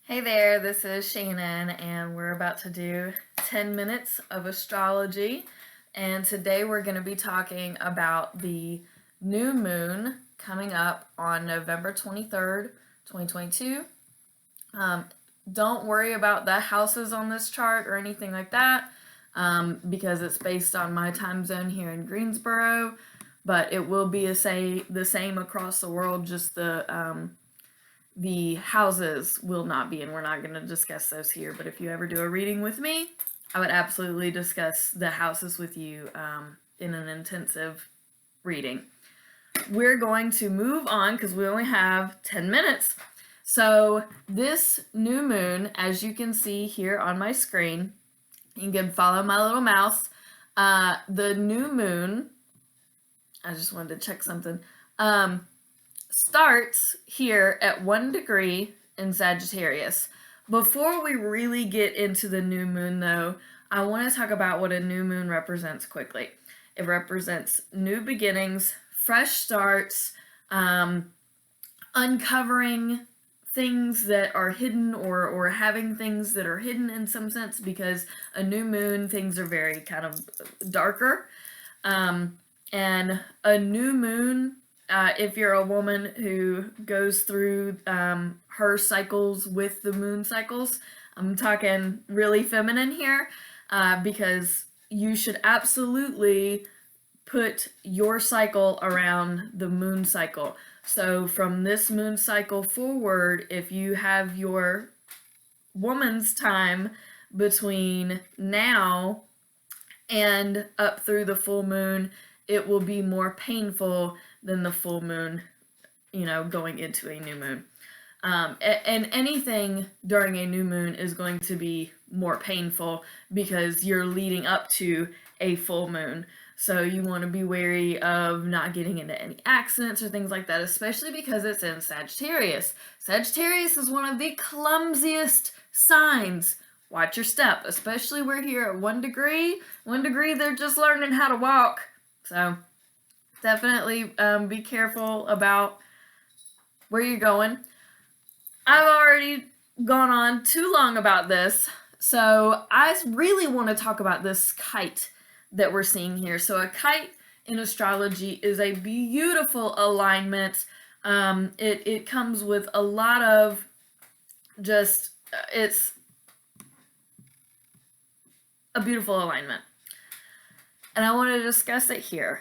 Hey there, this is Shannon, and we're about to do 10 minutes of astrology. And today we're going to be talking about the new moon coming up on November 23rd, 2022. Don't worry about the houses on this chart or anything like that, because it's based on my time zone here in Greensboro, but it will be the same across the world, just the houses will not be, and we're not going to discuss those here. But if you ever do a reading with me, I would absolutely discuss the houses with you in an intensive reading. We're going to move on because we only have 10 minutes. So this new moon, as you can see here on my screen, you can follow my little mouse. The new moon, I just wanted to check something, starts here at 1 degree in Sagittarius. Before we really get into the new moon, though, I want to talk about what a new moon represents quickly. It represents new beginnings, fresh starts, uncovering things that are hidden, or having things that are hidden in some sense, because a new moon, things are very kind of darker. And a new moon, if you're a woman who goes through her cycles with the moon cycles, I'm talking really feminine here, because you should absolutely put your cycle around the moon cycle. So from this moon cycle forward, if you have your woman's time between now and up through the full moon, it will be more painful than the full moon, going into a new moon. And anything during a new moon is going to be more painful because you're leading up to a full moon. So you want to be wary of not getting into any accidents or things like that, especially because it's in Sagittarius. Sagittarius is one of the clumsiest signs. Watch your step, especially we're here at 1 degree. 1 degree, they're just learning how to walk. So definitely be careful about where you're going. I've already gone on too long about this, so I really want to talk about this kite that we're seeing here. So a kite in astrology is a beautiful alignment. It comes with a lot of it's a beautiful alignment. And I want to discuss it here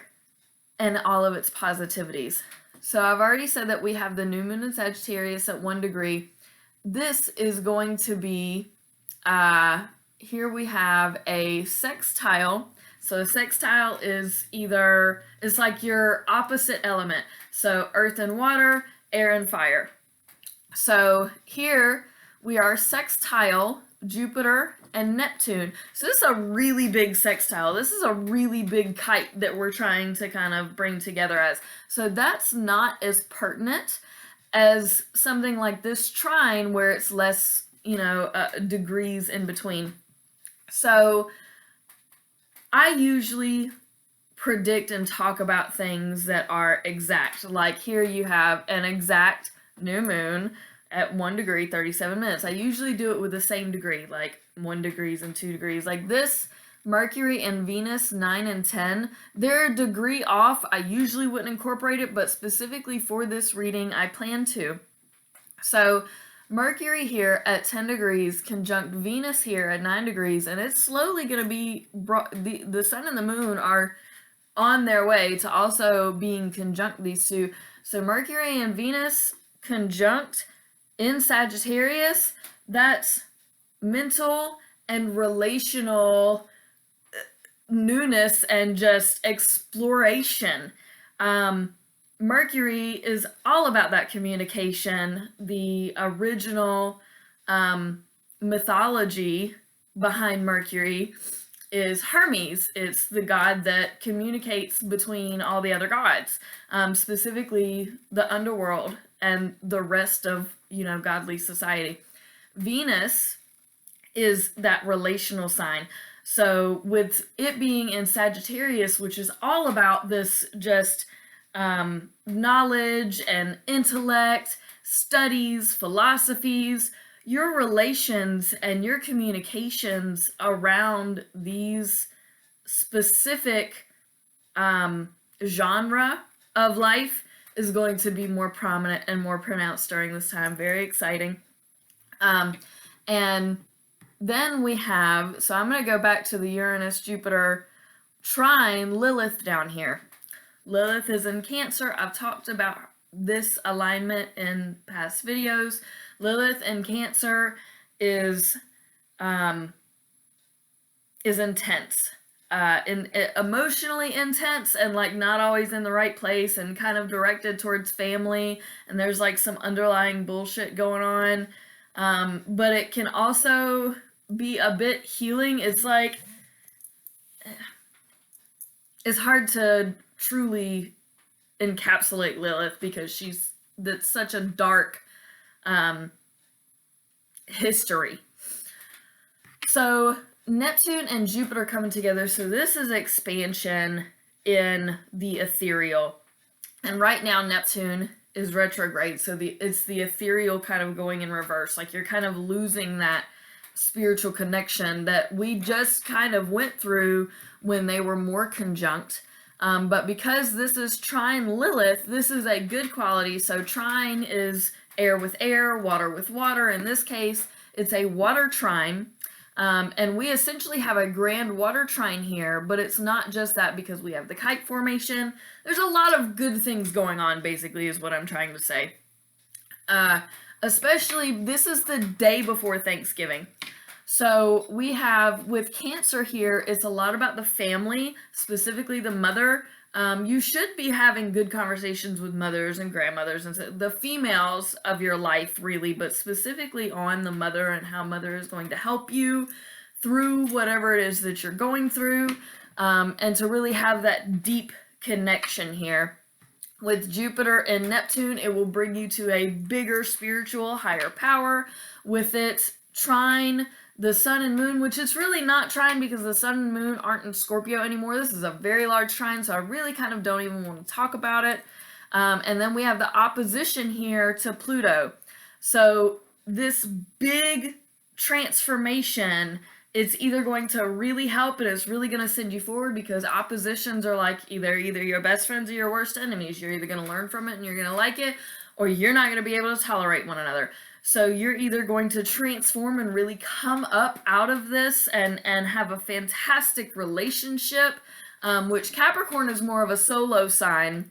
and all of its positivities. So I've already said that we have the new moon in Sagittarius at 1 degree. This is going to be, here we have a sextile. So a sextile is it's like your opposite element. So earth and water, air and fire. So here we are sextile Jupiter and Neptune. So this is a really big sextile. This is a really big kite that we're trying to kind of bring together as. So that's not as pertinent as something like this trine where it's less, degrees in between. So I usually predict and talk about things that are exact. Like here you have an exact new moon at 1 degree, 37 minutes. I usually do it with the same degree, like 1 degrees and 2 degrees. Like this, Mercury and Venus, 9 and 10, they're a degree off. I usually wouldn't incorporate it, but specifically for this reading, I plan to. So Mercury here at 10 degrees conjunct Venus here at 9 degrees, and it's slowly going to be the sun and the moon are on their way to also being conjunct these two. So Mercury and Venus conjunct in Sagittarius, that's mental and relational newness and just exploration. Mercury is all about that communication. The original mythology behind Mercury is Hermes. It's the god that communicates between all the other gods, specifically the underworld and the rest of, godly society. Venus is that relational sign. So with it being in Sagittarius, which is all about this just knowledge and intellect, studies, philosophies, your relations and your communications around these specific genre of life is going to be more prominent and more pronounced during this time. Very exciting. And then we have, so I'm going to go back to the Uranus, Jupiter, trine Lilith down here. Lilith is in Cancer. I've talked about this alignment in past videos. Lilith in Cancer is intense. Emotionally intense and like not always in the right place and kind of directed towards family, and there's like some underlying bullshit going on, but it can also be a bit healing. It's like it's hard to truly encapsulate Lilith because that's such a dark history. So Neptune and Jupiter coming together, so this is expansion in the ethereal. And right now Neptune is retrograde, so it's the ethereal kind of going in reverse. Like you're kind of losing that spiritual connection that we just kind of went through when they were more conjunct. But because this is trine Lilith, this is a good quality. So trine is air with air, water with water. In this case, it's a water trine. And we essentially have a grand water trine here, but it's not just that because we have the kite formation. There's a lot of good things going on, basically, is what I'm trying to say. Especially, this is the day before Thanksgiving. So we have, with Cancer here, it's a lot about the family, specifically the mother. You should be having good conversations with mothers and grandmothers and the females of your life, really, but specifically on the mother and how mother is going to help you through whatever it is that you're going through, and to really have that deep connection here. With Jupiter and Neptune, it will bring you to a bigger spiritual, higher power. With it trine the sun and moon, which is really not trine because the sun and moon aren't in Scorpio anymore. This is a very large trine, so I really kind of don't even want to talk about it. And then we have the opposition here to Pluto. So this big transformation, it's either going to really help and it's really going to send you forward because oppositions are like either your best friends or your worst enemies. You're either going to learn from it and you're going to like it, or you're not going to be able to tolerate one another. So you're either going to transform and really come up out of this and have a fantastic relationship, which Capricorn is more of a solo sign.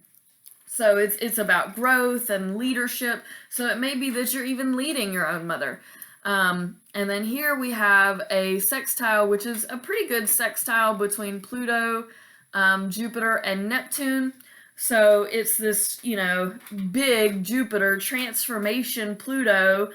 So it's about growth and leadership. So it may be that you're even leading your own mother. And then here we have a sextile, which is a pretty good sextile between Pluto, Jupiter, and Neptune. So it's this, big Jupiter transformation Pluto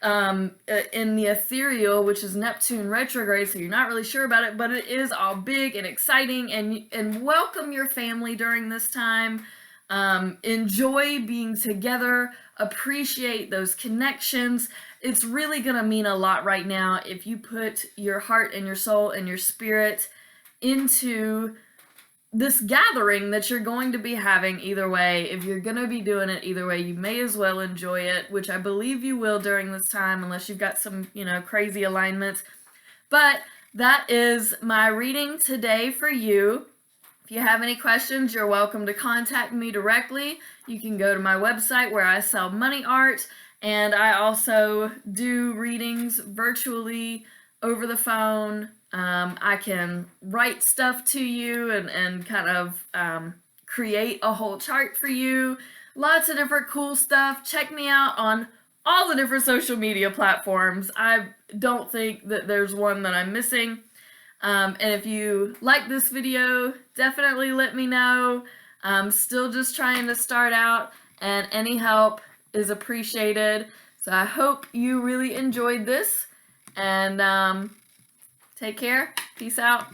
in the ethereal, which is Neptune retrograde, so you're not really sure about it, but it is all big and exciting, and welcome your family during this time. Enjoy being together, appreciate those connections. It's really going to mean a lot right now if you put your heart and your soul and your spirit into this gathering that you're going to be having either way. If you're going to be doing it either way, you may as well enjoy it, which I believe you will during this time, unless you've got some, crazy alignments. But that is my reading today for you. If you have any questions, you're welcome to contact me directly. You can go to my website where I sell money art, and I also do readings virtually over the phone. I can write stuff to you and kind of create a whole chart for you. Lots of different cool stuff. Check me out on all the different social media platforms. I don't think that there's one that I'm missing. And if you like this video, definitely let me know. I'm still just trying to start out, and any help is appreciated. So I hope you really enjoyed this, and take care. Peace out.